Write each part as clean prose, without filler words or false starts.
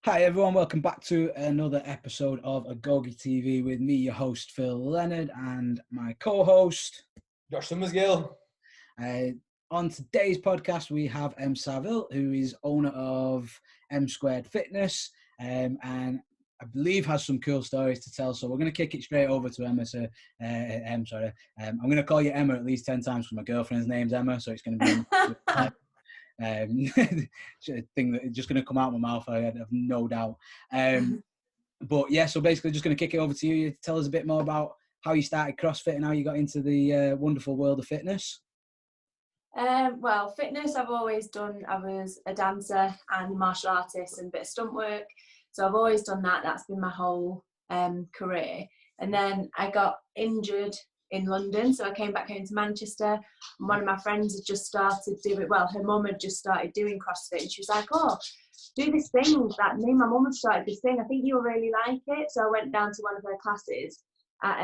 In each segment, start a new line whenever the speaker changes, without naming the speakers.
Hi everyone, welcome back to another episode of AgogeTV with me, your host Phil Leonard, and my co-host
Josh Summersgill.
On today's podcast we have Saville, who is owner of M2 Fitness, and I believe has some cool stories to tell. So we're going to kick it straight over to Emma. I'm going to call you Emma at least 10 times because my girlfriend's name's Emma, so it's going to be thing that is just going to come out of my mouth. I have no doubt. But yeah, so basically just going to kick it over to you. Tell us a bit more about how you started CrossFit and how you got into the wonderful world of fitness.
Well, fitness I've always done. I was a dancer and martial artist and a bit of stunt work. So I've always done that. That's been my whole career. And then I got injured in London, so I came back home to Manchester, and one of my friends had just started doing, well, her mum had just started doing CrossFit, and she was like, oh, do this thing that me and my mum had started this thing, I think you'll really like it. So I went down to one of her classes at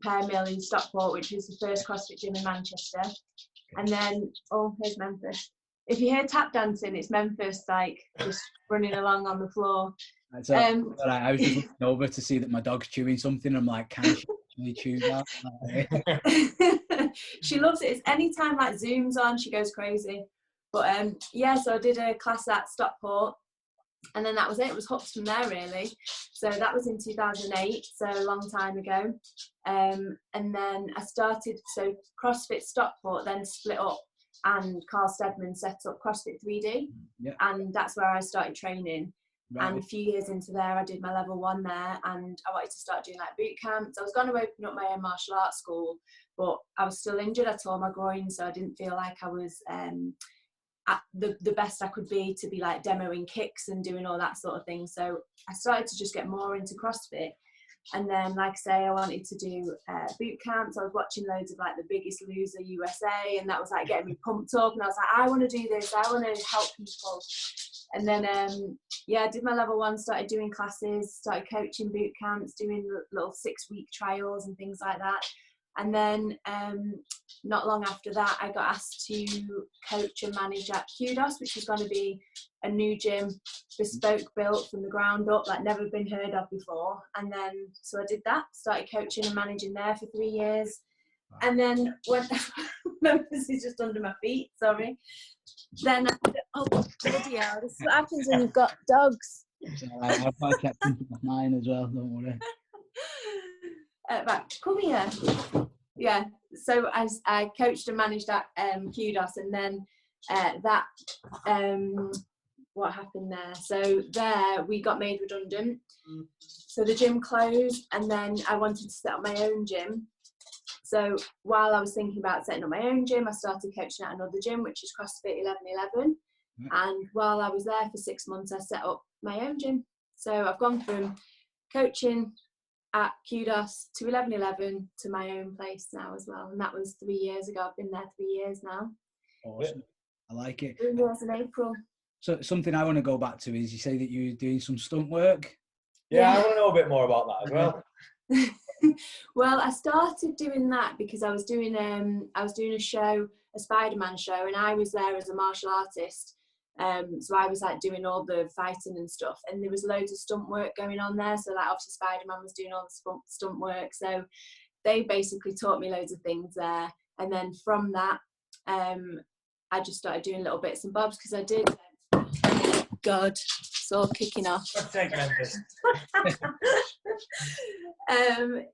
Paralympian in Stockport, which was the first CrossFit gym in Manchester. And then, oh, here's Memphis. If you hear tap dancing, it's Memphis, like, just running along on the floor.
I was just looking over to see that my dog's chewing something. I'm like, can she actually chew that?
She loves it. It's anytime like Zoom's on, she goes crazy. But yeah, so I did a class at Stockport, and then that was it. It was hooked from there, really. So that was in 2008, so a long time ago. And then I started, so CrossFit Stockport then split up, and Carl Steadman set up CrossFit 3D, and that's where I started training. Right. And a few years into there, I did my level 1 there, and I wanted to start doing like boot camps. I was going to open up my own martial arts school, but I was still injured. I tore my groin, so I didn't feel like I was at the best I could be to be like demoing kicks and doing all that sort of thing. So I started to just get more into CrossFit. And then, like I say, I wanted to do boot camps. I was watching loads of like The Biggest Loser USA, and that was like getting me pumped up. And I was like, I want to do this. I want to help people. And then, yeah, I did my level 1, started doing classes, started coaching boot camps, doing little 6-week trials and things like that. And then not long after that, I got asked to coach and manage at Kudos, which is going to be a new gym, bespoke built from the ground up, like never been heard of before. And then, so I did that, started coaching and managing there for 3 years. And then when Memphis is just under my feet, sorry. Then, oh bloody hell, this is what happens when you've got dogs.
I've kept thinking of mine as well, don't worry.
Right, come here. Yeah, so I coached and managed at Kudos, and then what happened there? So there we got made redundant. So the gym closed, and then I wanted to set up my own gym. So while I was thinking about setting up my own gym, I started coaching at another gym, which is CrossFit 1111. And while I was there for 6 months, I set up my own gym. So I've gone from coaching at Kudos to 1111 to my own place now as well. And that was 3 years ago. I've been there 3 years now.
Awesome. I like it.
3 years in April.
So something I want to go back to is you say that you're doing some stunt work.
Yeah, I want to know a bit more about that as well.
Well, I started doing that because I was doing a show, a Spider-Man show, and I was there as a martial artist. So I was like doing all the fighting and stuff, and there was loads of stunt work going on there. So like obviously Spider-Man was doing all the stunt work. So they basically taught me loads of things there. And then from that, I just started doing little bits and bobs because I did. God, it's all kicking off.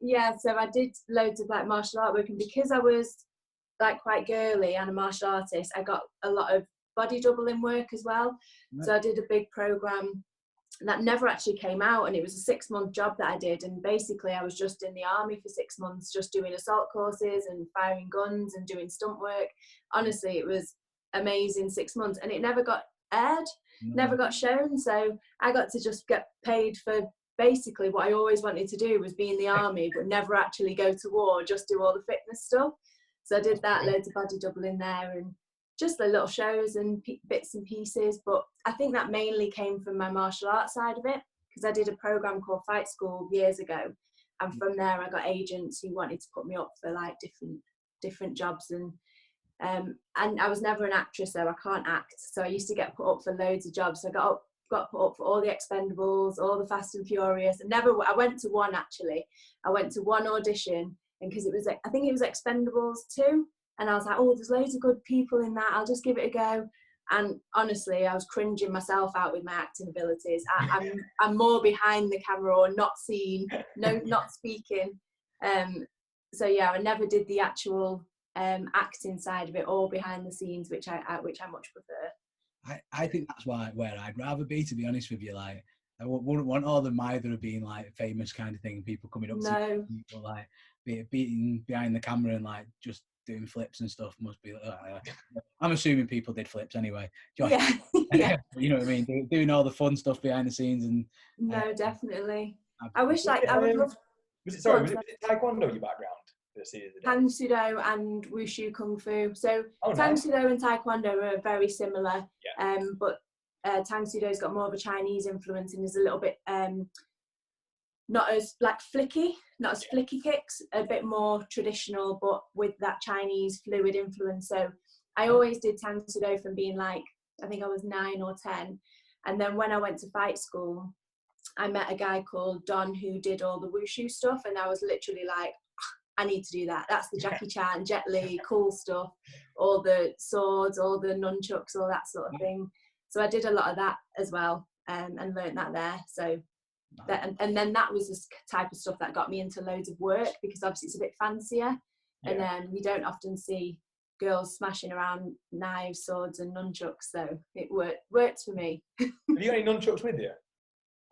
Yeah, so I did loads of like martial art work, and because I was like quite girly and a martial artist, I got a lot of body doubling work as well. Right. So I did a big program that never actually came out, and it was a 6-month job that I did, and basically I was just in the army for 6 months, just doing assault courses and firing guns and doing stunt work. Honestly, it was amazing 6 months, and it never got aired, never got shown. So I got to just get paid for basically what I always wanted to do, was be in the army but never actually go to war, just do all the fitness stuff. So I did that, loads of body doubling there, and just the little shows and bits and pieces. But I think that mainly came from my martial arts side of it, because I did a program called Fight School years ago, and from there I got agents who wanted to put me up for like different jobs. And I was never an actress, so I can't act, so I used to get put up for loads of jobs. So I got got put up for all the Expendables, all the Fast and Furious. And I went to one actually. I went to one audition, and because it was, I think it was Expendables 2, and I was like, oh, there's loads of good people in that. I'll just give it a go. And honestly, I was cringing myself out with my acting abilities. I'm more behind the camera or not seen, not speaking. So yeah, I never did the actual acting side of it, or behind the scenes, which I much prefer.
I think that's where I'd rather be, to be honest with you. Like, I wouldn't want all the either of being like famous kind of thing, people coming up to people like being behind the camera and like just doing flips and stuff. Must be I'm assuming people did flips anyway. Josh,
yeah.
You know what I mean, doing all the fun stuff behind the scenes. And
no, definitely. I wish I would love.
Was it Taekwondo your background?
Tang Sudo and Wushu Kung Fu. So Tang Sudo and Taekwondo are very similar, but Tang Sudo's got more of a Chinese influence and is a little bit not as like flicky kicks, a bit more traditional, but with that Chinese fluid influence. So I always did Tang Sudo from being like, I think I was 9 or 10, and then when I went to fight school, I met a guy called Don who did all the Wushu stuff, and I was literally like, I need to do that. That's the Jackie Chan, Jet Li, cool stuff, all the swords, all the nunchucks, all that sort of thing. So I did a lot of that as well, and learnt that there. So that, and then that was the type of stuff that got me into loads of work, because obviously it's a bit fancier, and you don't often see girls smashing around knives, swords and nunchucks. So it worked for me.
Have you got any nunchucks with you?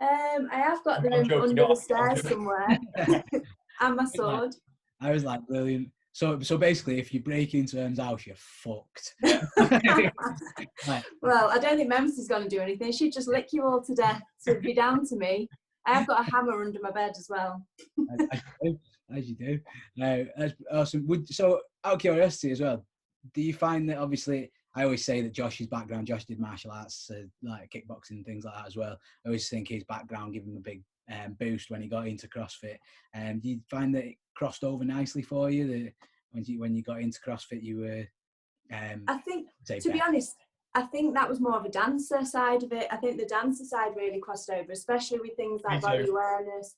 I have got them under the stairs somewhere. And my sword.
I was like, brilliant. So basically, if you break into Em's house, you're fucked.
Well, I don't think Memphis is going to do anything. She'd just lick you all to death. So it'd be down to me. I have got a hammer under my bed as well.
As you do. No, that's awesome. So, out of curiosity as well, do you find that, obviously, I always say that Josh's background, Josh did martial arts, like kickboxing and things like that as well. I always think his background gave him a big boost when he got into CrossFit. Do you find that it crossed over nicely for you? That when you got into CrossFit, you were.
I think, to be honest, I think that was more of a dancer side of it. I think the dancer side really crossed over, especially with things like body awareness.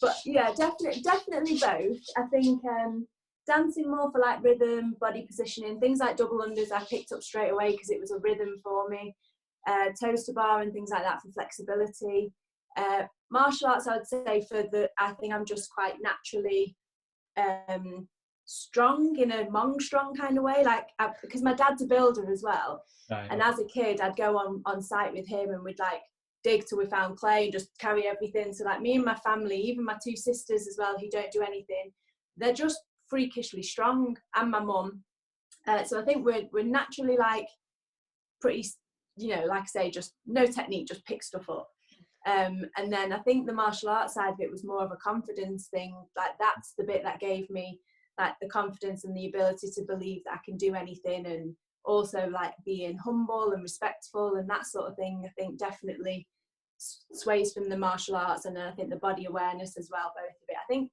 But yeah, definitely both. I think dancing more for like rhythm, body positioning, things like double unders I picked up straight away because it was a rhythm for me. Toaster bar and things like that for flexibility. Martial arts, I would say I think I'm just quite naturally strong in a Hmong strong kind of way, like because my dad's a builder as well, and as a kid I'd go on site with him and we'd like dig till we found clay and just carry everything. So like me and my family, even my 2 sisters as well who don't do anything, they're just freakishly strong, and my mum. So I think we're naturally like pretty, like I say, just no technique, just pick stuff up. And then I think the martial arts side of it was more of a confidence thing. Like that's the bit that gave me like the confidence and the ability to believe that I can do anything, and also like being humble and respectful and that sort of thing. I think definitely sways from the martial arts, and then I think the body awareness as well, both of it. I think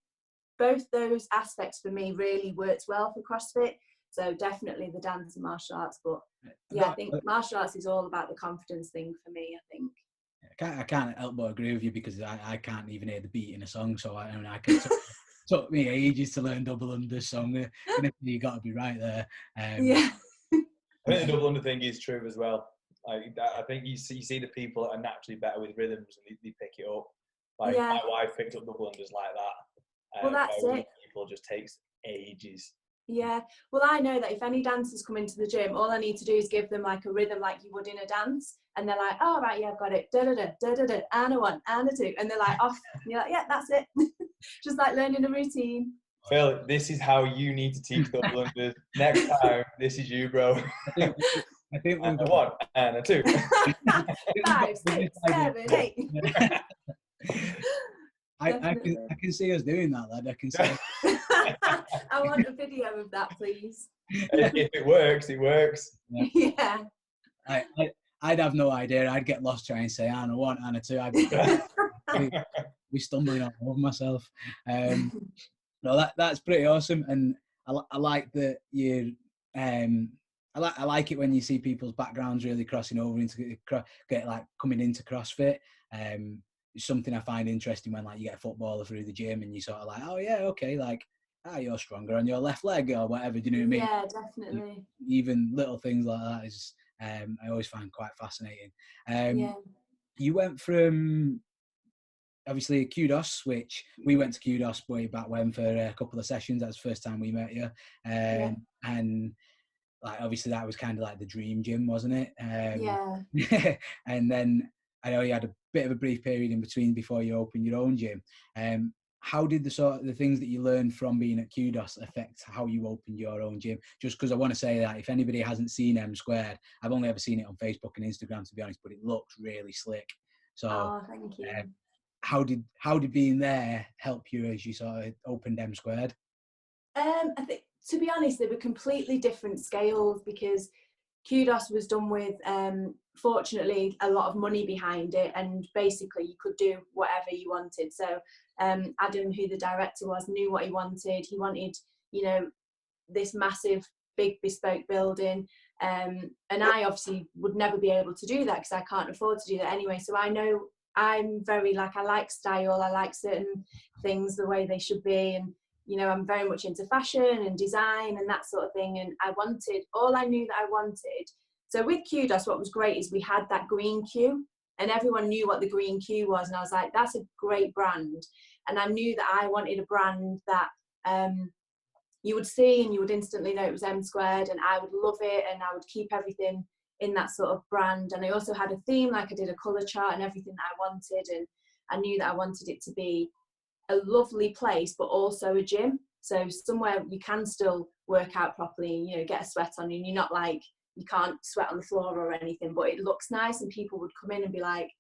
both those aspects for me really worked well for CrossFit. So definitely the dance and martial arts, but yeah, I think martial arts is all about the confidence thing for me, I think.
I can't help but agree with you, because I can't even hear the beat in a song, so I took me ages to learn double under song, and you got to be right there.
Yeah.
I think the double under thing is true as well. Like I think you see the people that are naturally better with rhythms and they pick it up. Like my wife picked up double unders like that.
Well, that's it.
People just takes ages.
Yeah, well, I know that if any dancers come into the gym, all I need to do is give them like a rhythm like you would in a dance, and they're like, oh, right, yeah, I've got it, da-da-da, da-da-da, and a 1, and a 2, and they're like, off, and you're like, yeah, that's it. Just like learning a routine.
Phil, this is how you need to teach double unders. Next time, this is you, bro.
I think
and a 1, and a 2.
5, 6, 7, 8.
I can see us doing that, lad. I can see.
I want a video of that, please.
If it works, it works.
Yeah.
I'd have no idea. I'd get lost trying to say and a 1 and a 2. I'd be stumbling all over myself. No, that's pretty awesome, and I like that you I like it when you see people's backgrounds really crossing over into coming into CrossFit. It's something I find interesting when like you get a footballer through the gym and you sort of like, oh yeah, okay, like you're stronger on your left leg or whatever. Do you know what I mean?
Yeah, definitely.
Even little things like that is I always find quite fascinating.
Yeah.
You went from obviously Kudos, which we went to Kudos way back when for a couple of sessions. That was the first time we met you. And like obviously that was kind of like the dream gym, wasn't it?
Yeah.
And then I know you had a bit of a brief period in between before you opened your own gym. How did the things that you learned from being at Kudos affect how you opened your own gym? Just because I want to say that if anybody hasn't seen M Squared, I've only ever seen it on Facebook and Instagram, to be honest, but it looks really slick. So,
Thank you.
How did being there help you as you sort of opened M Squared?
I think, to be honest, they were completely different scales because Kudos was done with, fortunately, a lot of money behind it, and basically you could do whatever you wanted. So Adam, who the director was, knew what he wanted. He wanted, you know, this massive, big bespoke building, and I obviously would never be able to do that because I can't afford to do that anyway. So I know I'm very I like style. I like certain things the way they should be, and you know, I'm very much into fashion and design and that sort of thing. And I wanted all I knew that I wanted. So with Kudos, what was great is we had that green Q, and everyone knew what the green Q was. And I was like, that's a great brand. And I knew that I wanted a brand that you would see and you would instantly know it was M Squared, and I would love it, and I would keep everything in that sort of brand. And I also had a theme, like I did a colour chart and everything that I wanted, and I knew that I wanted it to be a lovely place but also a gym, so somewhere you can still work out properly and, you know, get a sweat on you, and you're not like, you can't sweat on the floor or anything, but it looks nice and people would come in and be like,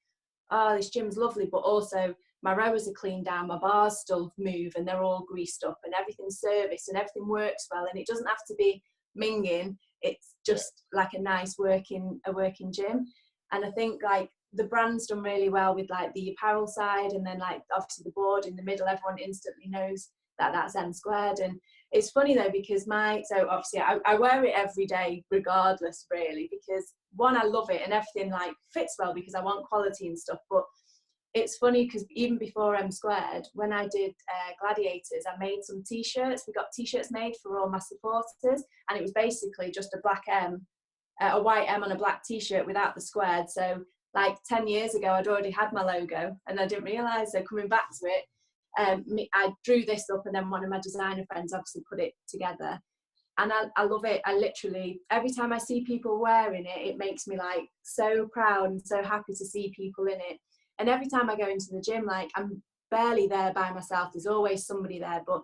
oh, this gym's lovely, but also my rowers are cleaned down, my bars still move and they're all greased up and everything's serviced and everything works well, and it doesn't have to be minging, it's just like a nice working gym. And I think like the brand's done really well with like the apparel side, and then like obviously the board in the middle, everyone instantly knows that that's M Squared. And it's funny though because so obviously I wear it every day regardless really, because one, I love it and everything like fits well because I want quality and stuff. But it's funny because even before M Squared, when I did Gladiators, I made some t-shirts. We got t-shirts made for all my supporters, and it was basically just a black M, a white M on a black t-shirt without the squared. So like 10 years ago, I'd already had my logo and I didn't realise. So coming back to it, I drew this up, and then one of my designer friends obviously put it together. And I love it. I literally, every time I see people wearing it, it makes me like so proud and so happy to see people in it. And every time I go into the gym, like I'm barely there by myself. There's always somebody there. But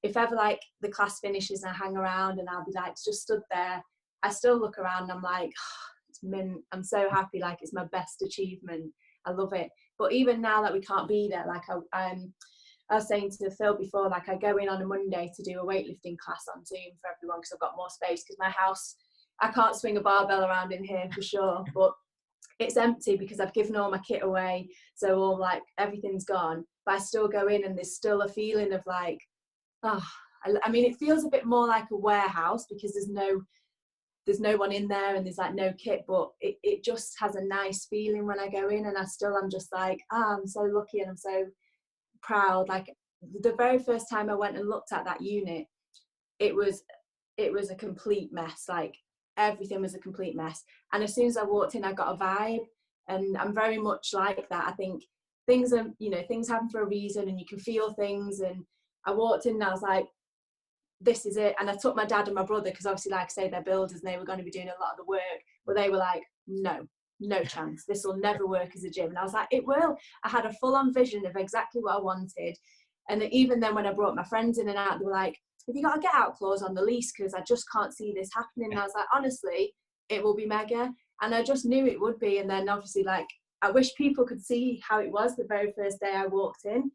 if ever like the class finishes and I hang around and I'll be like just stood there, I still look around and I'm like, oh, it's mint. I'm so happy. Like it's my best achievement. I love it. But even now that we can't be there, like I was saying to Phil before, like I go in on a Monday to do a weightlifting class on Zoom for everyone because I've got more space, because my house, I can't swing a barbell around in here for sure, but it's empty because I've given all my kit away, so all like everything's gone. But I still go in and there's still a feeling of like, oh, I mean, it feels a bit more like a warehouse because there's no one in there and there's like no kit, but it just has a nice feeling when I go in, and I'm just like, I'm so lucky and I'm so proud. Like the very first time I went and looked at that unit, it was a complete mess. Like everything was a complete mess, and as soon as I walked in I got a vibe, and I'm very much like that. I think things happen for a reason and you can feel things, and I walked in and I was like, this is it. And I took my dad and my brother, because obviously like I say they're builders and they were going to be doing a lot of the work, but they were like, no chance, this will never work as a gym. And I was like, it will. I had a full-on vision of exactly what I wanted. And even then when I brought my friends in and out, they were like, have you got a get out clause on the lease, because I just can't see this happening. And I was like, honestly, it will be mega. And I just knew it would be. And then obviously like I wish people could see how it was the very first day I walked in.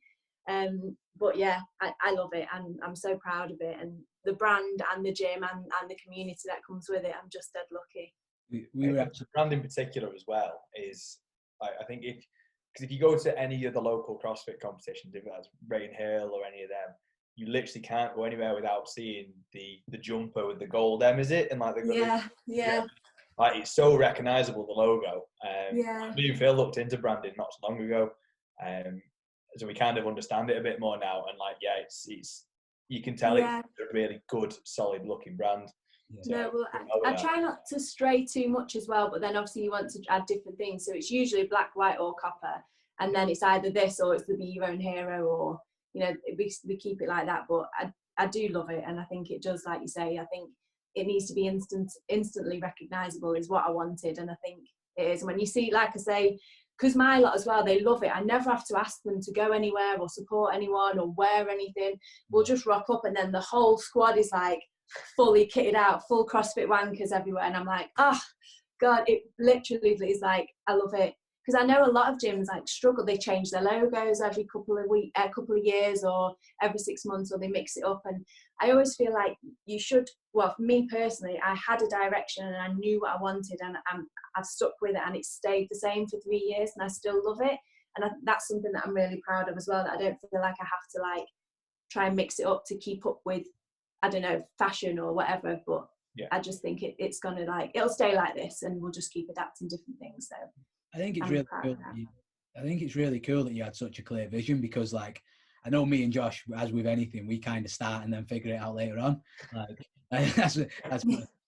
But yeah, I love it, and I'm so proud of it, and the brand and the gym and the community that comes with it. I'm just dead lucky.
We were the brand in particular as well is, I think if you go to any of the local CrossFit competitions, if that's Rain Hill or any of them, you literally can't go anywhere without seeing the jumper with the gold M, is it? And like
yeah.
Like it's so recognisable, the logo. Me and Phil looked into branding not so long ago, so we kind of understand it a bit more now. And like, yeah, it's you can tell it's a really good, solid looking brand.
No, well, I try not to stray too much as well, but then obviously you want to add different things. So it's usually black, white, or copper, and then it's either this or it's the Be Your Own Hero, or we keep it like that. But I do love it, and I think it does, like you say. I think it needs to be instantly recognisable is what I wanted, and I think it is. And when you see, like I say, because my lot as well, they love it. I never have to ask them to go anywhere or support anyone or wear anything. We'll just rock up, and then the whole squad is like fully kitted out, full CrossFit wankers everywhere, and I'm like, God, it literally is like, I love it. Because I know a lot of gyms like struggle. They change their logos every couple of years, or every 6 months, or they mix it up. And I always feel like you should. Well, for me personally, I had a direction and I knew what I wanted, and I've stuck with it, and it's stayed the same for 3 years, and I still love it. And that's something that I'm really proud of as well. That I don't feel like I have to like try and mix it up to keep up with, I don't know, fashion or whatever. But I just think it's gonna it'll stay like this, and we'll just keep adapting different things. So.
I think it's really cool. I think it's really cool that you had such a clear vision, because like I know me and Josh, as with anything, we kind of start and then figure it out later on. Like that's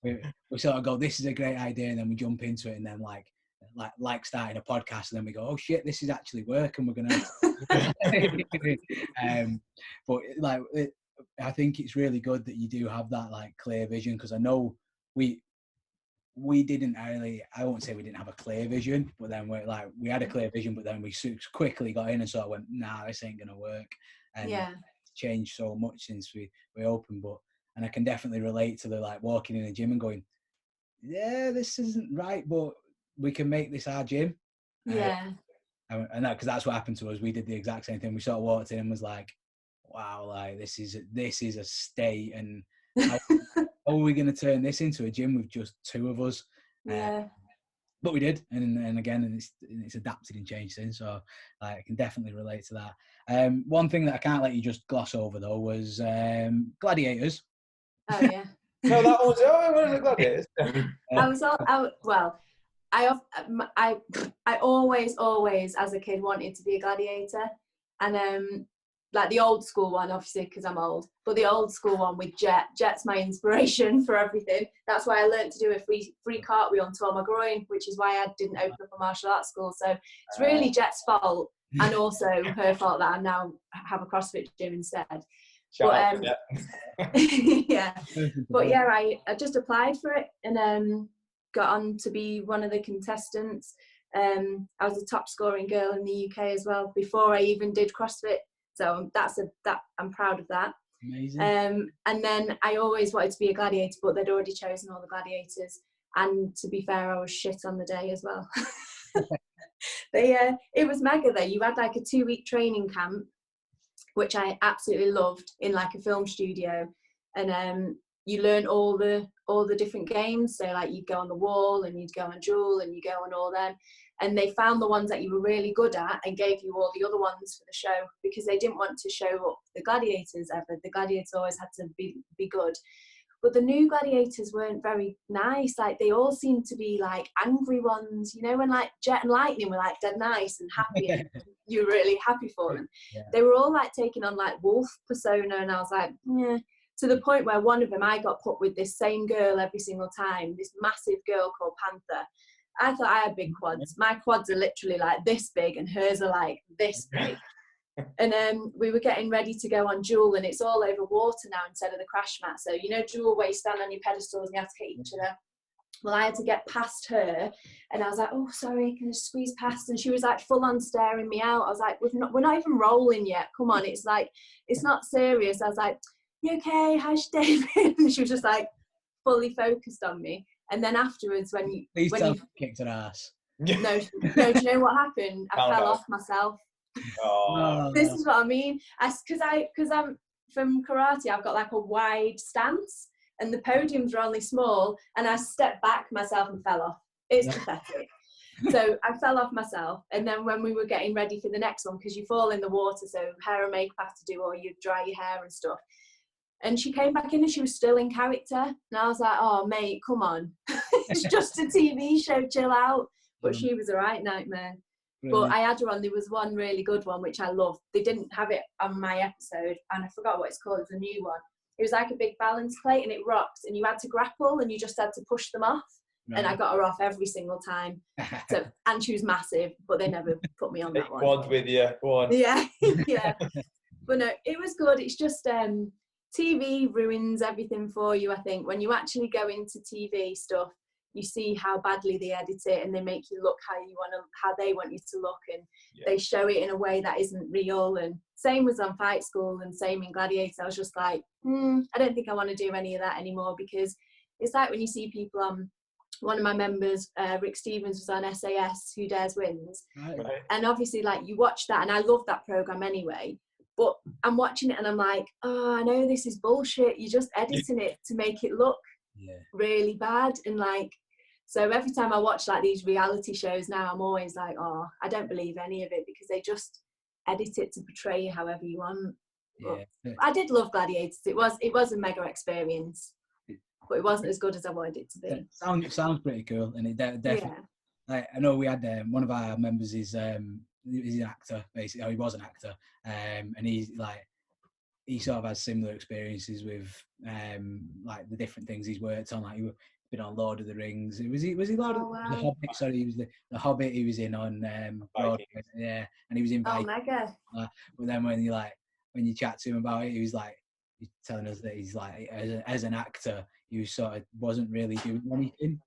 we sort of go, this is a great idea, and then we jump into it, and then like starting a podcast, and then we go, oh shit, this is actually work, and we're gonna. But like I think it's really good that you do have that like clear vision, because I know we didn't really, I won't say we didn't have a clear vision, but then we had a clear vision, but then we quickly got in and sort of went, nah, this ain't gonna work. And it's changed so much since we opened. And I can definitely relate to the like walking in a gym and going, yeah, this isn't right, but we can make this our gym. And that, because that's what happened to us. We did the exact same thing. We sort of walked in and was like, wow, like this is a state, and how are we going to turn this into a gym with just two of us? But we did, and again, it's adapted and changed since. So I can definitely relate to that. One thing that I can't let you just gloss over though was Gladiators.
Oh yeah.
No, that was the Gladiators.
I always as a kid wanted to be a gladiator, and like the old school one, obviously because I'm old, but the old school one with Jet's my inspiration for everything. That's why I learned to do a free cartwheel and tore my groin, which is why I didn't open up a martial arts school. So it's really Jet's fault, and also her fault that I now have a CrossFit gym instead. I just applied for it and got on to be one of the contestants. I was a top scoring girl in the UK as well before I even did CrossFit. So I'm proud of that.
Amazing.
And then I always wanted to be a gladiator, but they'd already chosen all the gladiators. And to be fair, I was shit on the day as well. It was mega though. You had like a 2-week training camp, which I absolutely loved, in like a film studio. And you learn all the different games. So like you'd go on the wall, and you'd go on Duel, and you go on all them. And they found the ones that you were really good at and gave you all the other ones for the show, because they didn't want to show up the gladiators ever. The gladiators always had to be good. But the new gladiators weren't very nice. Like they all seemed to be like angry ones, when like Jet and Lightning were like dead nice and happy, and you were really happy for them. Yeah. They were all like taking on like wolf persona, and I was like, yeah. To the point where one of them, I got put with this same girl every single time, this massive girl called Panther. I thought I had big quads. My quads are literally like this big, and hers are like this big. And we were getting ready to go on Duel, and it's all over water now instead of the crash mat. So Duel, where you stand on your pedestals and you have to hit each other. Well, I had to get past her, and I was like, oh, sorry, can I squeeze past? And she was like full on staring me out. I was like, we're not even rolling yet. Come on, it's like, it's not serious. I was like, you okay? How's your day been? And she was just like fully focused on me. And then afterwards, when you
kicked her ass.
No, do you know what happened? I fell off myself.
Oh.
This is what I mean. Because I'm from karate, I've got like a wide stance, and the podiums are only small, and I stepped back myself and fell off. It's pathetic. So I fell off myself. And then when we were getting ready for the next one, because you fall in the water, so hair and makeup have to do, or you dry your hair and stuff. And she came back in and she was still in character. And I was like, oh, mate, come on. It's just a TV show, chill out. But she was a right nightmare. But I had her on. There was one really good one, which I loved. They didn't have it on my episode, and I forgot what it's called. It's a new one. It was like a big balance plate, and it rocks, and you had to grapple, and you just had to push them off. Right. And I got her off every single time. So, and she was massive, but they never put me on that one.
Quad with you. Go on.
Yeah, yeah. But no, it was good. It's just TV ruins everything for you, I think. When you actually go into TV stuff, you see how badly they edit it, and they make you look how they want you to look, and they show it in a way that isn't real. And same was on Fight School, and same in Gladiators. I was just like, I don't think I want to do any of that anymore, because it's like when you see people on, one of my members, Rick Stevens, was on SAS, Who Dares Wins. Right. And obviously, like, you watch that, and I love that program anyway, but I'm watching it and I'm like, oh, I know this is bullshit. You're just editing it to make it look really bad. And like, so every time I watch like these reality shows now, I'm always like, oh, I don't believe any of it, because they just edit it to portray you however you want. But I did love Gladiators. It was a mega experience, but it wasn't as good as I wanted it to be.
Sounds pretty cool, and it definitely. Like, I know we had one of our members is an actor, basically. Oh, he was an actor, and he sort of has similar experiences with like the different things he's worked on. Like, he been on Lord of the Rings. Was he Lord of the Hobbit? Sorry, he was the Hobbit. He was in on Broadway, and he was in Vikings.
Oh, mega!
But then when you chat to him about it, he was like, he's telling us that he's like, as an actor, he wasn't really doing anything.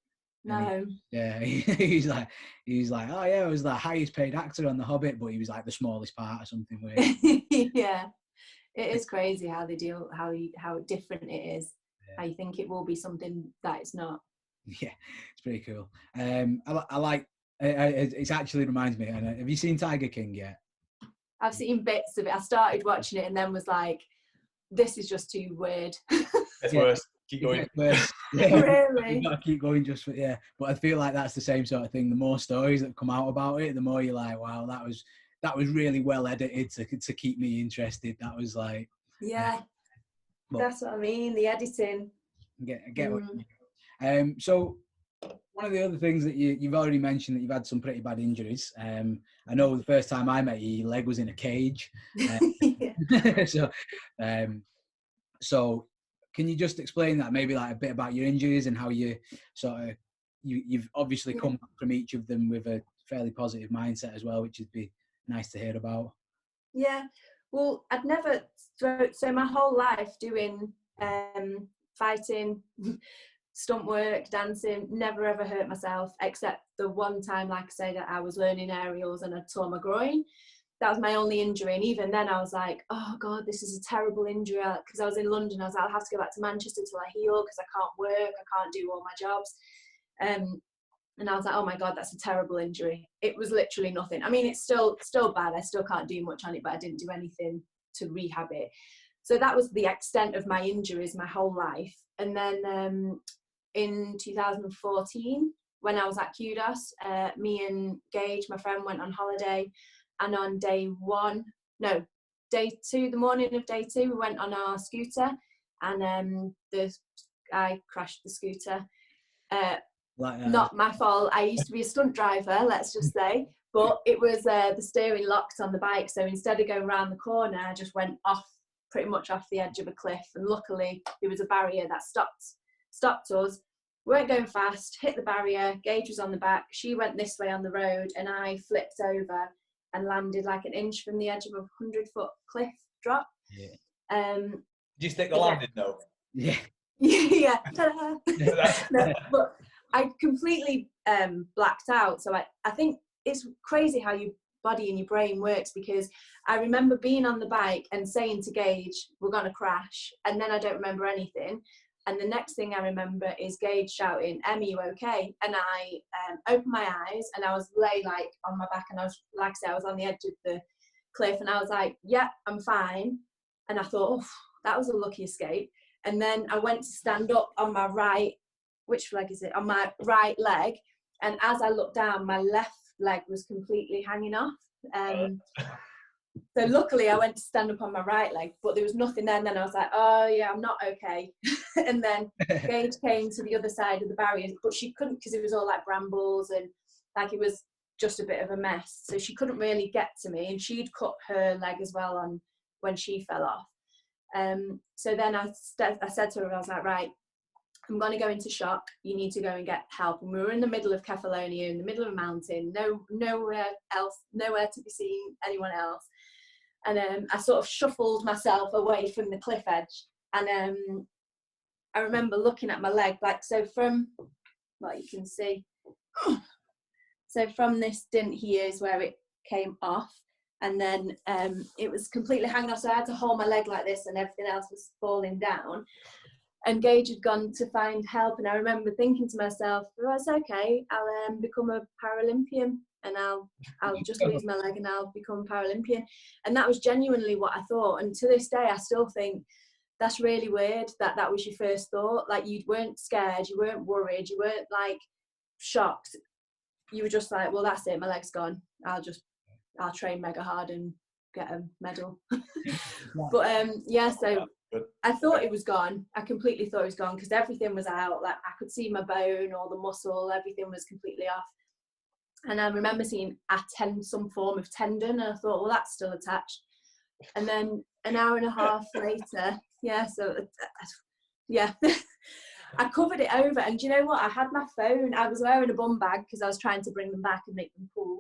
No.
He was like, oh yeah, I was the highest paid actor on The Hobbit, but he was like the smallest part or something weird.
Yeah, it is crazy how they deal, how different it is. How you think it will be something that it's not.
Yeah, it's pretty cool. I like. It actually reminds me. Have you seen Tiger King yet?
I've seen bits of it. I started watching it and then was like, this is just too weird.
It's worse. Keep going.
Really?
You've got to keep going just for, But I feel like that's the same sort of thing. The more stories that come out about it, the more you're like, wow, that was really well edited to keep me interested. That was like...
Yeah, that's what I mean, the editing.
I get what you mean. So one of the other things that you've already mentioned, that you've had some pretty bad injuries. I know the first time I met you, your leg was in a cage. So can you just explain that, maybe like a bit about your injuries and how you sort of, you've obviously come back from each of them with a fairly positive mindset as well, which would be nice to hear about.
Yeah, well, I'd never, so my whole life doing fighting, stunt work, dancing, never ever hurt myself, except the one time, like I say, that I was learning aerials and I tore my groin. That was my only injury, and even then I was like, oh God, this is a terrible injury, because I was in London. I was like, I'll have to go back to Manchester till I heal, because I can't work, I can't do all my jobs. And I was like, oh my God, that's a terrible injury. It was literally nothing. I mean, it's still bad. I still can't do much on it, but I didn't do anything to rehab it. So that was the extent of my injuries my whole life. And then in 2014, when I was at Kudos, me and Gage, my friend, went on holiday. And on day two, the morning of day two, we went on our scooter, and the guy crashed the scooter. Not my fault. I used to be a stunt driver, let's just say, but it was the steering locked on the bike. So instead of going around the corner, I just went pretty much off the edge of a cliff. And luckily, there was a barrier that stopped us. We weren't going fast, hit the barrier. Gage was on the back. She went this way on the road, and I flipped over and landed like an inch from the edge of a 100-foot cliff drop.
Yeah. Did you stick the landing though?
Yeah.
Yeah. No, but I completely blacked out. So I think it's crazy how your body and your brain works, because I remember being on the bike and saying to Gage, we're going to crash. And then I don't remember anything. And the next thing I remember is Gage shouting, Emmy, you okay? And I opened my eyes, and I was lay like on my back, and I was, like I said, I was on the edge of the cliff, and I was like, yeah, I'm fine. And I thought, oh, that was a lucky escape. And then I went to stand up on my right, which leg is it? On my right leg. And as I looked down, my left leg was completely hanging off. So luckily I went to stand up on my right leg, but there was nothing there. And then I was like, oh yeah, I'm not okay. And then Gage came to the other side of the barrier, but she couldn't, because it was all like brambles and like it was just a bit of a mess. So she couldn't really get to me, and she'd cut her leg as well on when she fell off. So then I said to her, I was like, right, I'm going to go into shock. You need to go and get help. And we were in the middle of Kefalonia, in the middle of a mountain, nowhere to be seen, anyone else. And I sort of shuffled myself away from the cliff edge. And I remember looking at my leg, like, so from, well, you can see, so from this dint here is where it came off. And then it was completely hanging off. So I had to hold my leg like this, and everything else was falling down. And Gage had gone to find help, and I remember thinking to myself, oh, it's okay, I'll become a Paralympian, and I'll just lose my leg and I'll become a Paralympian. And that was genuinely what I thought. And to this day, I still think that's really weird that was your first thought. Like, you weren't scared, you weren't worried, you weren't like shocked. You were just like, well, that's it, my leg's gone. I'll train mega hard and get a medal. But yeah, so I thought it was gone. I completely thought it was gone, because everything was out. Like, I could see my bone or the muscle, everything was completely off. And I remember seeing some form of tendon, and I thought, well, that's still attached. And then an hour and a half later, I covered it over. And do you know what? I had my phone. I was wearing a bum bag because I was trying to bring them back and make them cool.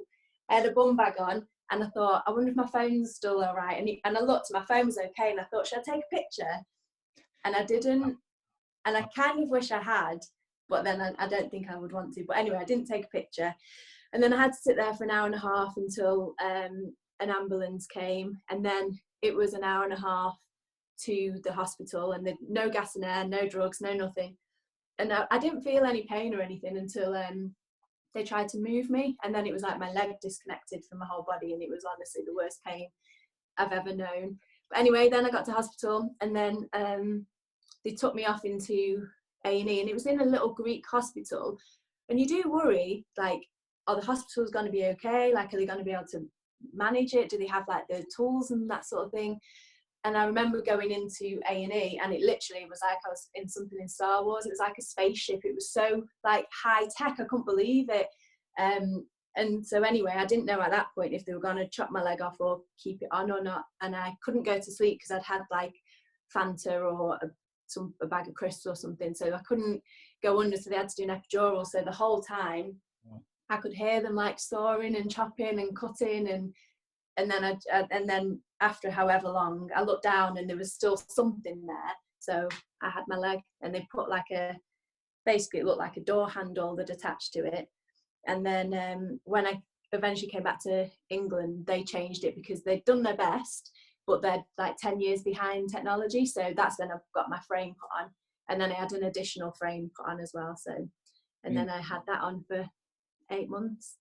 I had a bum bag on, and I thought, I wonder if my phone's still all right. And I looked, my phone was okay, and I thought, should I take a picture? And I didn't. And I kind of wish I had, but then I don't think I would want to. But anyway, I didn't take a picture. And then I had to sit there for an hour and a half until an ambulance came. And then it was an hour and a half to the hospital, and no gas and air, no drugs, no nothing. And I didn't feel any pain or anything until they tried to move me. And then it was like my leg disconnected from my whole body, and it was honestly the worst pain I've ever known. But anyway, then I got to hospital, and then they took me off into A&E, and it was in a little Greek hospital. And you do worry, like, oh, the hospital's going to be okay, like, are they going to be able to manage it? Do they have like the tools and that sort of thing? And I remember going into A&E, and it literally was like I was in something in Star Wars. It was like a spaceship. It was so like high tech, I couldn't believe it. And so anyway, I didn't know at that point if they were going to chop my leg off or keep it on or not. And I couldn't go to sleep because I'd had like Fanta or a bag of crisps or something. So I couldn't go under, so they had to do an epidural. So the whole time I could hear them like sawing and chopping and cutting, and then after however long, I looked down and there was still something there. So I had my leg, and they put like basically it looked like a door handle that attached to it. And then when I eventually came back to England, they changed it because they'd done their best, but they're like 10 years behind technology. So that's when I got my frame put on, and then I had an additional frame put on as well. So, and then I had that on for 8 months.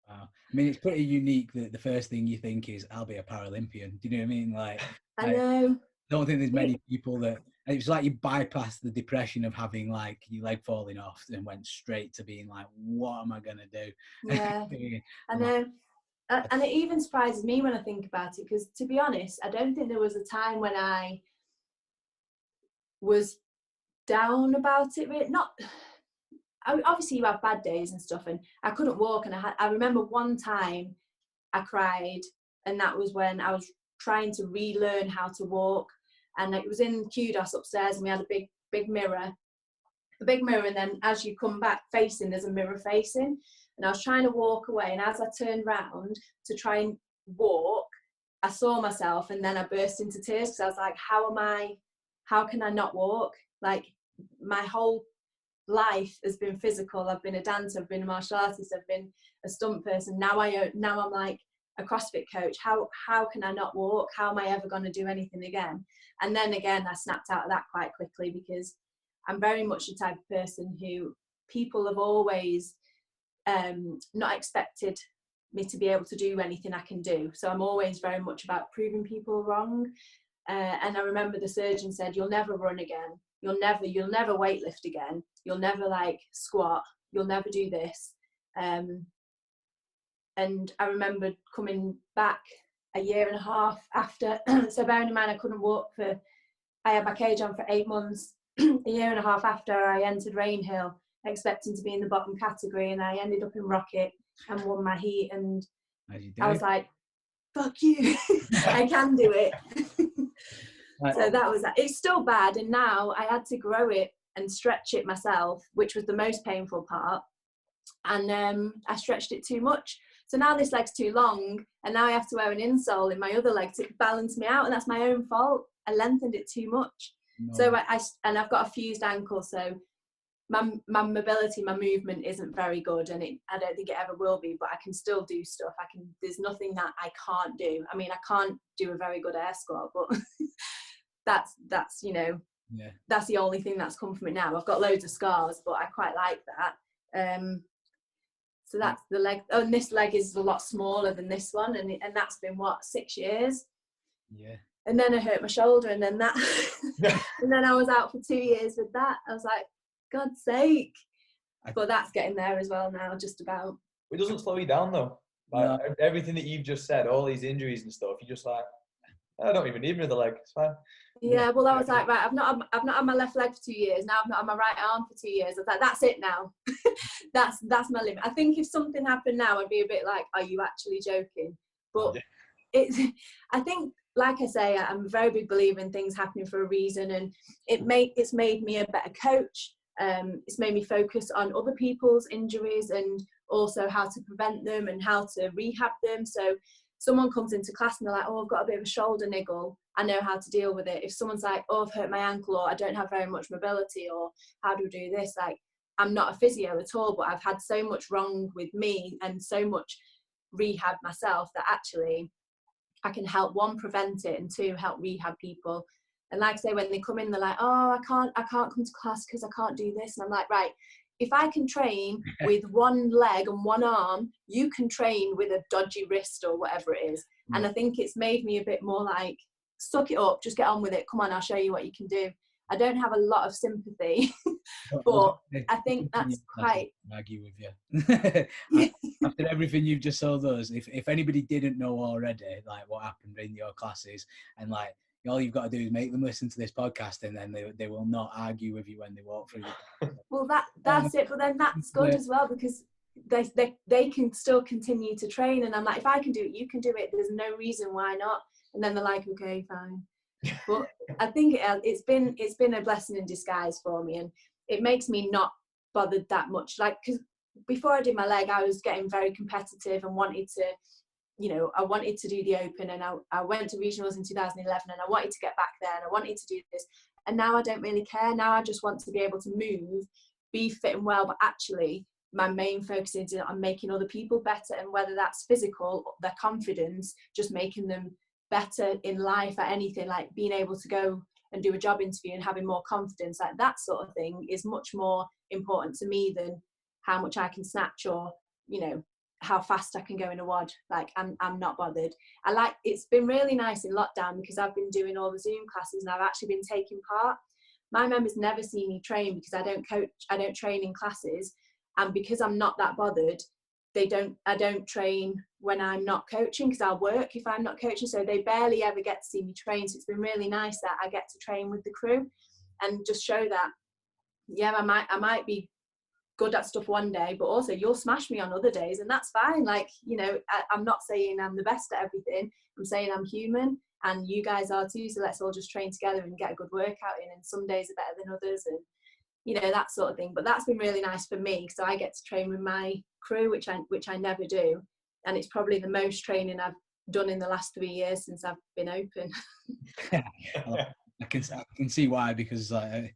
Wow. I mean, it's pretty unique that the first thing you think is, I'll be a Paralympian. Do you know what I mean? Like,
I know.
I don't think there's many people that, and it's like you bypassed the depression of having like your leg falling off and went straight to being like, what am I going to do?
Yeah, I know. And it even surprises me when I think about it, because to be honest, I don't think there was a time when I was down about it. Obviously you have bad days and stuff, and I couldn't walk, and I remember one time I cried, and that was when I was trying to relearn how to walk, and it was in Kudos upstairs, and we had a big mirror, and then as you come back facing, there's a mirror facing, and I was trying to walk away, and as I turned round to try and walk, I saw myself, and then I burst into tears, because I was like, how can I not walk? Like, my whole life has been physical. I've been a dancer, I've been a martial artist, I've been a stunt person. Now I'm like a CrossFit coach. How can I not walk? How am I ever going to do anything again? And then again, I snapped out of that quite quickly, because I'm very much the type of person who people have always not expected me to be able to do anything I can do. So I'm always very much about proving people wrong. And I remember the surgeon said, you'll never run again. You'll never weightlift again. You'll never like squat. You'll never do this. And I remember coming back a year and a half after. So bearing in mind I couldn't walk I had my cage on for 8 months. A year and a half after I entered Rainhill, expecting to be in the bottom category, and I ended up in Rocket and won my heat, and I was like, fuck you. I can do it. So that was that. It's still bad, and now I had to grow it and stretch it myself, which was the most painful part, and I stretched it too much. So now this leg's too long, and now I have to wear an insole in my other leg to balance me out, and that's my own fault. I lengthened it too much. No. So I've got a fused ankle, so my mobility, my movement isn't very good, and I don't think it ever will be, but I can still do stuff. There's nothing that I can't do. I mean, I can't do a very good air squat, but that's that's the only thing that's come from it now. I've got loads of scars, but I quite like that. So that's the leg. Oh, and this leg is a lot smaller than this one, and that's been 6 years. Yeah. And then I hurt my shoulder, and then that, and then I was out for 2 years with that. I was like, God's sake. But that's getting there as well now, just about.
It doesn't slow you down though. Like everything that you've just said, all these injuries and stuff, you're just like, I don't even need another leg. It's fine.
Yeah, well, I was like, right, I've not had my left leg for 2 years. Now I've not had my right arm for 2 years. I was like, that's it now. that's my limit. I think if something happened now, I'd be a bit like, are you actually joking? But I think, like I say, I'm a very big believer in things happening for a reason, and it's made me a better coach. It's made me focus on other people's injuries and also how to prevent them and how to rehab them. So someone comes into class and they're like, oh, I've got a bit of a shoulder niggle, I know how to deal with it. If someone's like, oh, I've hurt my ankle, or I don't have very much mobility, or how do we do this? Like, I'm not a physio at all, but I've had so much wrong with me and so much rehab myself that actually I can help, one, prevent it, and two, help rehab people. And like I say, when they come in, they're like, oh, I can't come to class because I can't do this. And I'm like, right, if I can train with one leg and one arm, you can train with a dodgy wrist or whatever it is. And I think it's made me a bit more like, suck it up, just get on with it. Come on, I'll show you what you can do. I don't have a lot of sympathy, but I think that's quite...
argue with you. After everything you've just told us, if anybody didn't know already, like what happened in your classes, and like all you've got to do is make them listen to this podcast, and then they will not argue with you when they walk through.
Well, that's it. But then that's good as well, because they can still continue to train, and I'm like, if I can do it, you can do it. There's no reason why not. And then they're like, okay, fine. But I think it's been a blessing in disguise for me, and it makes me not bothered that much. Like, because before I did my leg, I was getting very competitive and wanted to, I wanted to do the Open, and I went to regionals in 2011, and I wanted to get back there, and I wanted to do this. And now I don't really care. Now I just want to be able to move, be fit and well, but actually my main focus is on making other people better, and whether that's physical, their confidence, just making them better in life at anything, like being able to go and do a job interview and having more confidence, like that sort of thing is much more important to me than how much I can snatch, or how fast I can go in a WOD. Like, I'm not bothered. It's been really nice in lockdown because I've been doing all the Zoom classes and I've actually been taking part. My members never see me train because I don't coach, I don't train in classes, and because I'm not that bothered, I don't train when I'm not coaching, because I'll work if I'm not coaching, so they barely ever get to see me train. So it's been really nice that I get to train with the crew and just show that, yeah, I might be good at stuff one day, but also you'll smash me on other days, and that's fine. Like, I'm not saying I'm the best at everything, I'm saying I'm human, and you guys are too, so let's all just train together and get a good workout in, and some days are better than others, and that sort of thing. But that's been really nice for me, so I get to train with my crew, which I never do, and it's probably the most training I've done in the last 3 years since I've been open.
I can see why, because I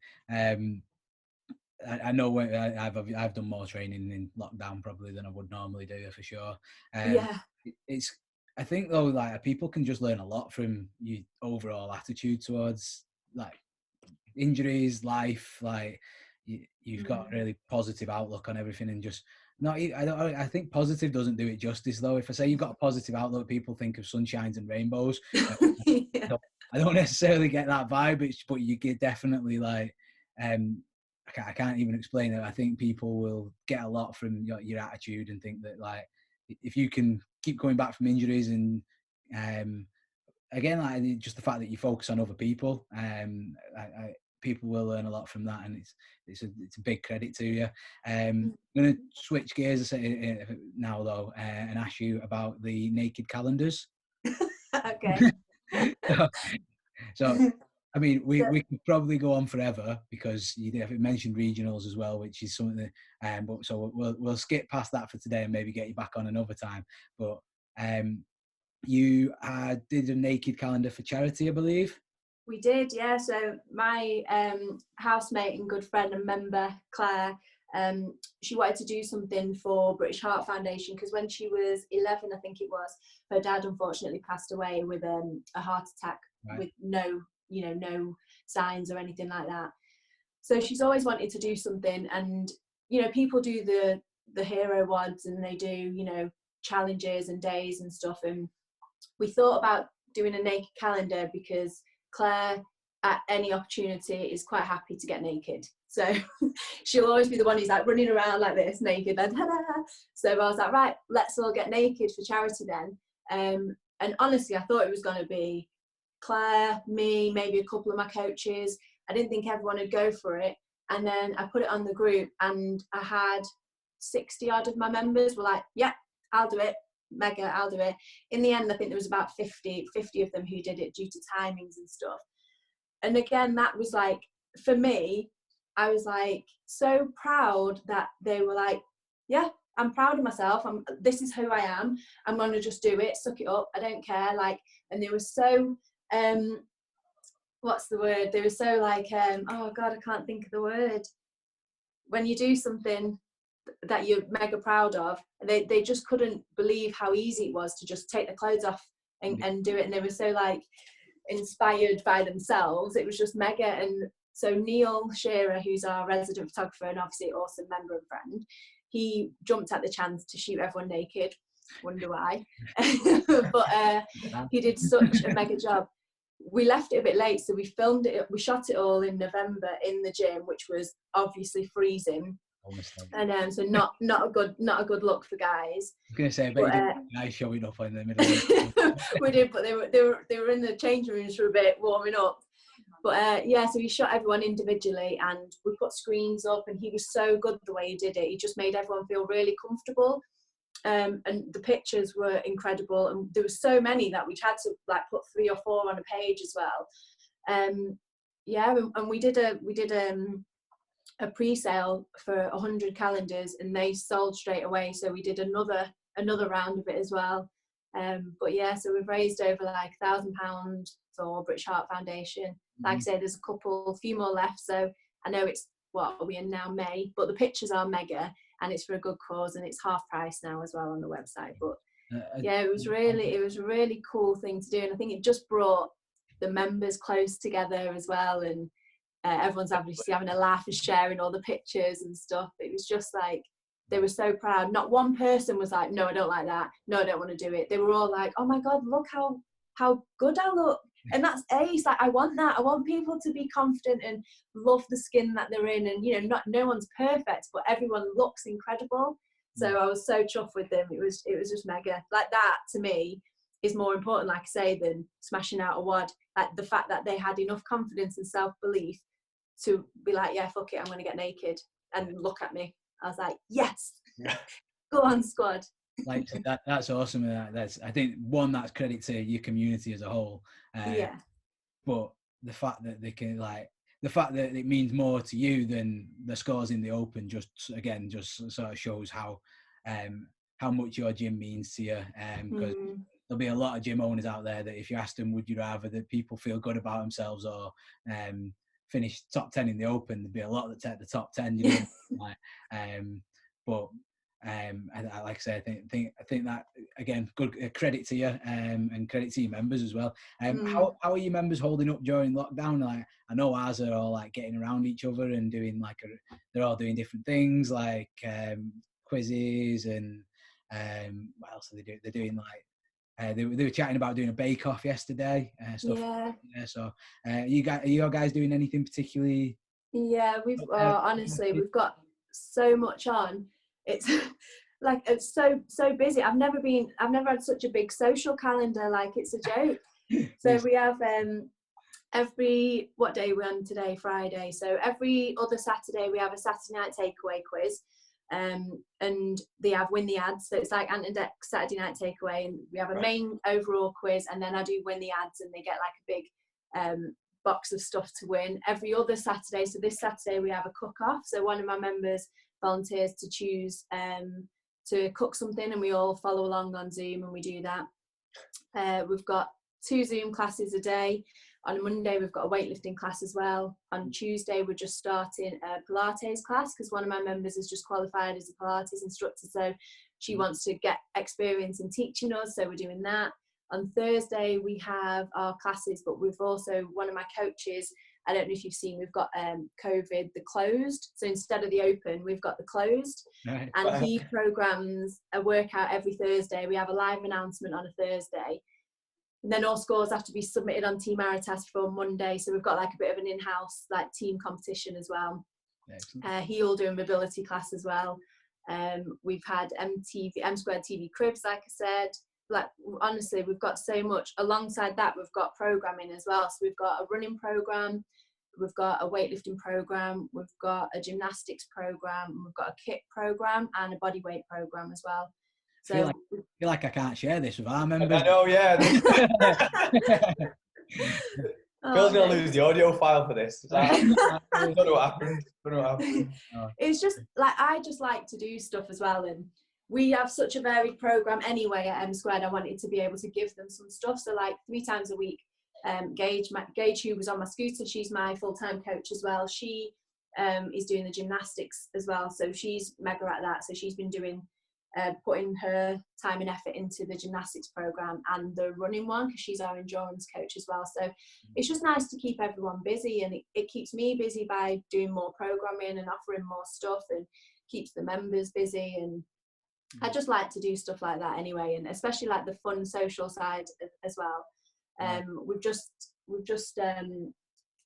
know I've done more training in lockdown probably than I would normally do, for sure. I think though, like, people can just learn a lot from your overall attitude towards like injuries, life. Like you've got a really positive outlook on everything, and just I think positive doesn't do it justice though. If I say you've got a positive outlook, people think of sunshines and rainbows. I don't necessarily get that vibe, but you get definitely like I can't even explain it. I think people will get a lot from your attitude and think that, like, if you can keep coming back from injuries and again, like, just the fact that you focus on other people, people will learn a lot from that, and it's a big credit to you. I'm going to switch gears now though, and ask you about the naked calendars.
Okay.
So I mean, we could probably go on forever, because you mentioned regionals as well, which is something that, but so we'll skip past that for today and maybe get you back on another time. But you did a naked calendar for charity, I believe.
We did, yeah. So my housemate and good friend and member, Claire, she wanted to do something for British Heart Foundation, because when she was 11, I think it was, her dad unfortunately passed away with a heart attack, right, with no signs or anything like that. So she's always wanted to do something, and people do the hero wads, and they do challenges and days and stuff, and we thought about doing a naked calendar because Claire, at any opportunity, is quite happy to get naked. So she'll always be the one who's like running around like this naked, and so I was like, right, let's all get naked for charity then. And honestly, I thought it was going to be Claire, me, maybe a couple of my coaches. I didn't think everyone would go for it. And then I put it on the group, and I had 60 odd of my members were like, yeah, I'll do it. Mega, I'll do it. In the end, I think there was about 50 of them who did it due to timings and stuff. And again, that was like, for me, I was like so proud that they were like, yeah, I'm proud of myself. This is who I am. I'm going to just do it, suck it up. I don't care. Like, and they were so, what's the word? They were so like, oh God, I can't think of the word. When you do something that you're mega proud of, they just couldn't believe how easy it was to just take the clothes off and do it. And they were so like inspired by themselves. It was just mega. And so Neil Shearer, who's our resident photographer and obviously awesome member and friend, he jumped at the chance to shoot everyone naked. Wonder why. But he did such a mega job. We left it a bit late, so we filmed it, we shot it all in November in the gym, which was obviously freezing. And so not a good look for guys.
I was gonna say, but you didn't guys showing up in the middle.
We did, but they were in the change rooms for a bit, warming up. But yeah, so we shot everyone individually, and we put screens up, and he was so good the way he did it. He just made everyone feel really comfortable. And the pictures were incredible, and there were so many that we had to like put 3 or 4 on a page as well. Yeah, and we did a pre-sale for 100 calendars, and they sold straight away, so we did another round of it as well. But yeah, so we've raised over like £1,000 for British Heart Foundation. Like I say, there's a few more left, so I know it's, what are we in now, May, but the pictures are mega, and it's for a good cause, and it's half price now as well on the website. But yeah, it was a really cool thing to do, and I think it just brought the members close together as well, and everyone's obviously having a laugh and sharing all the pictures and stuff. It was just like, they were so proud. Not one person was like, no, I don't like that, no, I don't want to do it. They were all like, oh my God, look how good I look. And that's ace. Like, I want that. I want people to be confident and love the skin that they're in, and no one's perfect, but everyone looks incredible. So I was so chuffed with them. It was just mega. Like, that to me is more important, like I say, than smashing out a wad. Like, the fact that they had enough confidence and self-belief to be like, yeah, fuck it, I'm going to get naked, and look at me. I was like, yes, go on, squad.
Like, that's awesome. That's, I think, one, that's credit to your community as a whole.
Yeah.
But the fact that they can, like, the fact that it means more to you than the scores in the Open, just sort of shows how much your gym means to you. Because there'll be a lot of gym owners out there that if you ask them, would you rather that people feel good about themselves or finish top 10 in the Open, there'd be a lot that take the top 10, you know. But like I say, I think that, again, good credit to you, and credit to your members as well. How are your members holding up during lockdown? Like, I know ours are all like getting around each other and doing like they're all doing different things, like quizzes and what else are they doing? They're doing like they were chatting about doing a bake-off yesterday. Stuff. Yeah. So, are you guys doing anything particularly
Yeah, honestly, we've got so much on. It's like, it's so busy. I've never had such a big social calendar. Like, it's a joke. So we have what day are we on today? Friday. So every other Saturday we have a Saturday night takeaway quiz, and they have win the ads. So it's like Ant&Deck Saturday night takeaway, and we have a main overall quiz, and then I do win the ads, and they get like a big box of stuff to win every other Saturday. So this Saturday we have a cook-off. So one of my members volunteers to choose to cook something, and we all follow along on Zoom and we do that. We've got 2 Zoom classes a day. On Monday we've got a weightlifting class as well. On Tuesday we're just starting a Pilates class, because one of my members has just qualified as a Pilates instructor, so she wants to get experience in teaching us, so we're doing that. On Thursday we have our classes, but we've also, one of my coaches, I don't know if you've seen, we've got COVID, the closed. So instead of the open, we've got the closed. Right. And he programs a workout every Thursday. We have a live announcement on a Thursday. And then all scores have to be submitted on Team Aritas for Monday. So we've got like a bit of an in-house like team competition as well. He'll do a mobility class as well. We've had M Squared TV cribs, like I said. Like, honestly, we've got so much. Alongside that, we've got programming as well. So we've got a running program, we've got a weightlifting program, we've got a gymnastics program, we've got a kit program, and a bodyweight program as well. So
I feel like I can't share this with our members.
I know, yeah. Phil's going to lose the audio file for this. I don't know what happened.
It's just like, I just like to do stuff as well, and we have such a varied program anyway at M Squared. I wanted to be able to give them some stuff. So like 3 times a week, Gage, who was on my scooter, she's my full-time coach as well. She is doing the gymnastics as well. So she's mega at that. So she's been doing, putting her time and effort into the gymnastics program and the running one, because she's our endurance coach as well. So it's just nice to keep everyone busy, and it keeps me busy by doing more programming and offering more stuff, and keeps the members busy. And I just like to do stuff like that anyway, and especially like the fun social side as well. We've just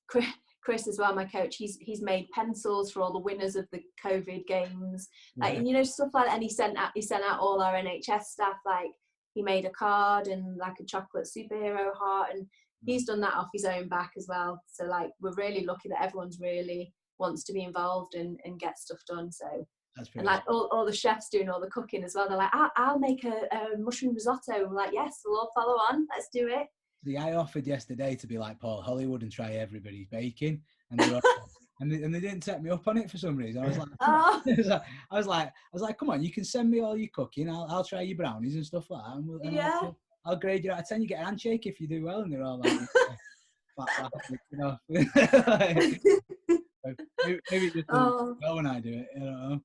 Chris as well, my coach, he's made pencils for all the winners of the COVID games, like, and you know, stuff like that. And he sent out all our NHS staff, like he made a card and like a chocolate superhero heart, and he's done that off his own back as well. So like, we're really lucky that everyone's really wants to be involved and get stuff done. So. And like all the chefs doing all the cooking as well. They're like, I'll make a mushroom risotto. We're like, yes, we'll all follow on. Let's do it.
See, I offered yesterday to be like Paul Hollywood and try everybody's baking, and they were, and they didn't set me up on it for some reason. I was like, I was like, come on, you can send me all your cooking. I'll try your brownies and stuff like that. And I'll grade you out of 10. You get a handshake if you do well. And they're all like, you know. Maybe just go when I do it, you know.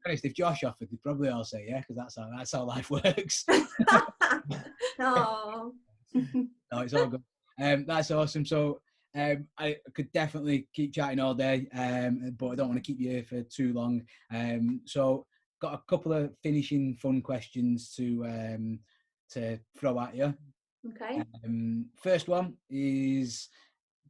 If Josh offered, they'd probably all say yeah, because that's how life works.
No,
it's all good. That's awesome. So I could definitely keep chatting all day, but I don't want to keep you here for too long. So got a couple of finishing fun questions to throw at you.
Okay.
First one is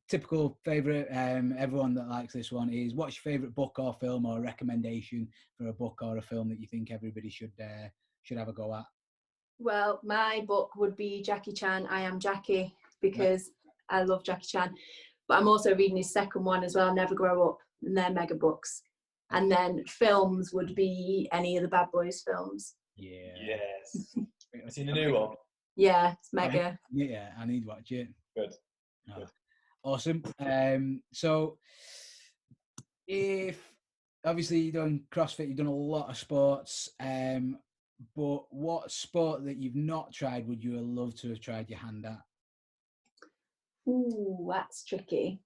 typical favourite, everyone that likes this one is, what's your favourite book or film, or a recommendation for a book or a film that you think everybody should have a go at?
Well, my book would be Jackie Chan, I Am Jackie, because I love Jackie Chan. But I'm also reading his second one as well, Never Grow Up, and they're mega books. And then films would be any of the Bad Boys films.
Yeah. Yes. Have you seen the new one?
Yeah, it's mega.
Yeah, I need to watch it.
Good.
Good. Awesome. So if obviously you've done CrossFit, you've done a lot of sports, but what sport that you've not tried would you have loved to have tried your hand at?
Ooh, that's tricky.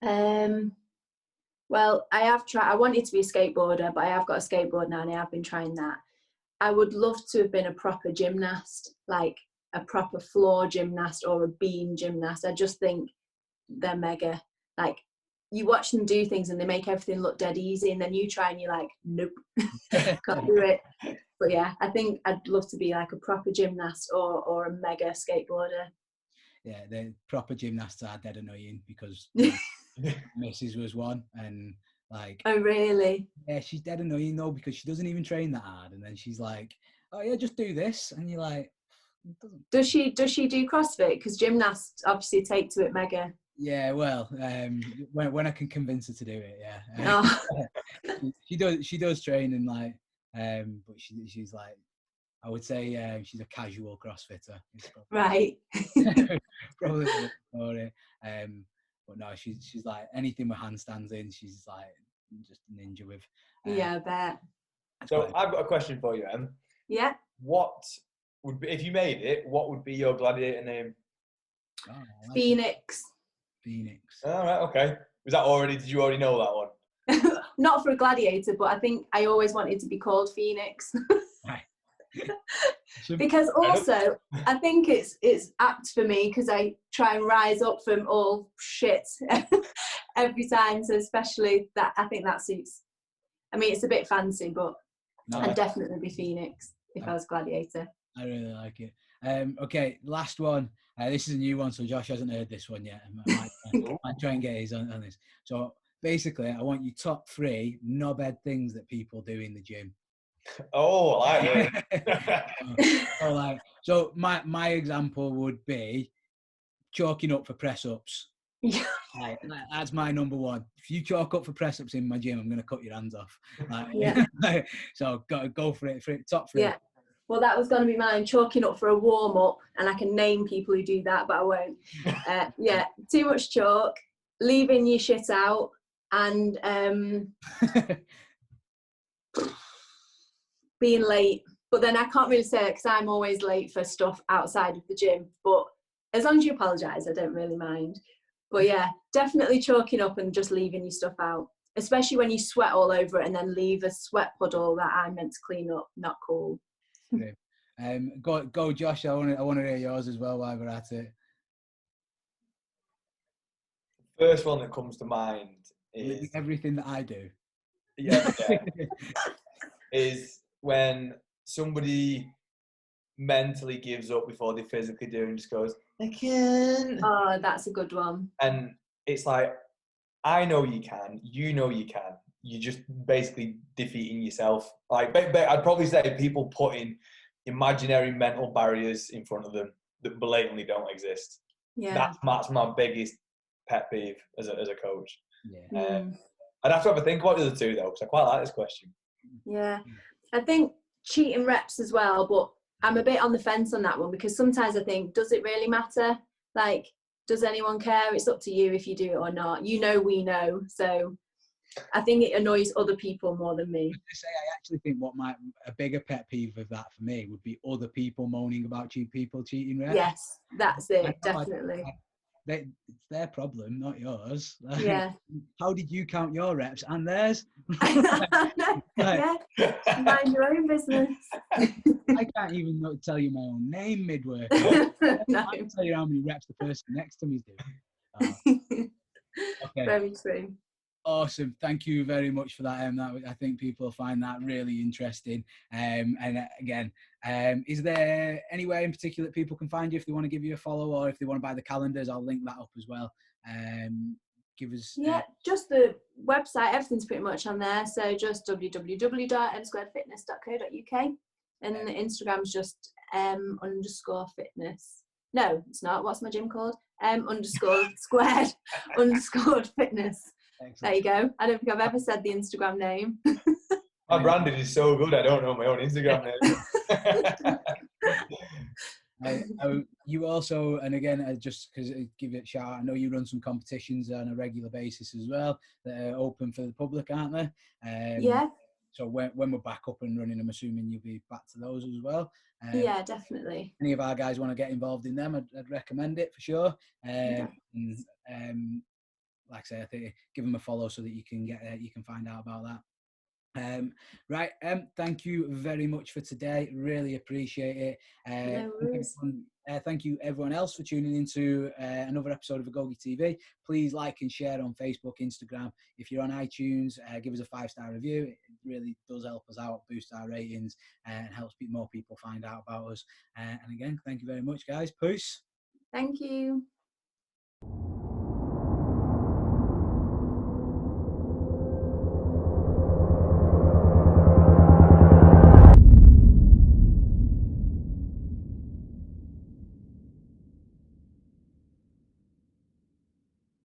Well, I wanted to be a skateboarder, but I have got a skateboard now and I have been trying that. I would love to have been a proper gymnast, like a proper floor gymnast or a beam gymnast. I just think they're mega. Like, you watch them do things and they make everything look dead easy, and then you try and you're like, nope, can't do it. But yeah, I think I'd love to be like a proper gymnast or a mega skateboarder.
Yeah, the proper gymnasts are dead annoying because Mrs. was one, and like,
oh really?
Yeah, she's dead annoying though, because she doesn't even train that hard, and then she's like, "Oh yeah, just do this," and you're like, it doesn't.
Does she do CrossFit? Because gymnasts obviously take to it mega.
Yeah, well, when I can convince her to do it, yeah.
Oh.
She does train, and like, but she's like, I would say she's a casual CrossFitter.
Right.
Probably for it. But no, she's like anything with handstands in, she's like just a ninja with.
Yeah, I bet.
So I've got a question for you, Em.
Yeah.
What would be, if you made it, what would be your gladiator name?
Oh, like
Phoenix.
Phoenix.
All right, okay. Did you already know that one?
Not for a gladiator, but I think I always wanted to be called Phoenix.
Right.
Because also I think it's apt for me, because I try and rise up from all shit every time. So especially that, I think that suits. I mean, it's a bit fancy, but I'd definitely be Phoenix if I was gladiator.
I really like it. Okay, last one. This is a new one, so Josh hasn't heard this one yet. I might try and get his on this. So basically, I want you top 3 knobhead things that people do in the gym.
Oh, I like it.
So my example would be chalking up for press ups.
Yeah.
That's my number one. If you chalk up for press ups in my gym, I'm going to cut your hands off.
Yeah.
So go for it. Top 3.
Yeah. Well, that was going to be mine, chalking up for a warm up, and I can name people who do that, but I won't. Yeah, too much chalk, leaving your shit out, and being late. But then I can't really say it because I'm always late for stuff outside of the gym. But as long as you apologise, I don't really mind. But yeah, definitely chalking up and just leaving your stuff out, especially when you sweat all over it and then leave a sweat puddle that I meant to clean up. Not cool.
Go, Josh. I want to hear yours as well while we're at it.
First one that comes to mind is
everything that I do.
Yeah. Is when somebody mentally gives up before they physically do and just goes, I can.
Oh, that's a good one.
And it's like, I know you can. You know you can. You're just basically defeating yourself. Like, I'd probably say people putting imaginary mental barriers in front of them that blatantly don't exist.
Yeah.
That's my biggest pet peeve as a coach.
Yeah.
I'd have to have a think about the other two though, because I quite like this question.
Yeah, I think cheating reps as well, but I'm a bit on the fence on that one, because sometimes I think, does it really matter? Like, does anyone care? It's up to you if you do it or not. You know, we know. So I think it annoys other people more than me.
I actually think a bigger pet peeve of that for me would be other people moaning about people cheating reps.
Yes, that's it, definitely.
It's their problem, not yours.
Yeah.
How did you count your reps and theirs?
Yeah, mind your own business.
I can't even tell you my own name mid-work. I can tell you how many reps the person next to me is doing. Okay.
Very true.
Awesome. Thank you very much for that. I think people find that really interesting. And again, is there anywhere in particular that people can find you if they want to give you a follow, or if they want to buy the calendars? I'll link that up as well. Give us.
Just the website. Everything's pretty much on there. So just www.msquaredfitness.co.uk, and the Instagram's just _fitness. No, it's not. What's my gym called? _squared_fitness. Excellent. There you go. I don't think I've ever said the Instagram name.
My branding is so good, I don't know my own Instagram name.
You also, and again, just because give it a shout out, I know you run some competitions on a regular basis as well that are open for the public, aren't they?
Yeah.
So when we're back up and running, I'm assuming you'll be back to those as well.
Yeah, definitely.
Any of our guys want to get involved in them, I'd recommend it for sure. Like I say, I think give them a follow so that you can find out about that. Right, thank you very much for today. Really appreciate it. Thank you everyone else for tuning into another episode of AgogeTV. Please like and share on Facebook, Instagram. If you're on iTunes, give us a 5-star review. It really does help us out, boost our ratings, and helps more people find out about us. And again, thank you very much, guys. Peace.
Thank you.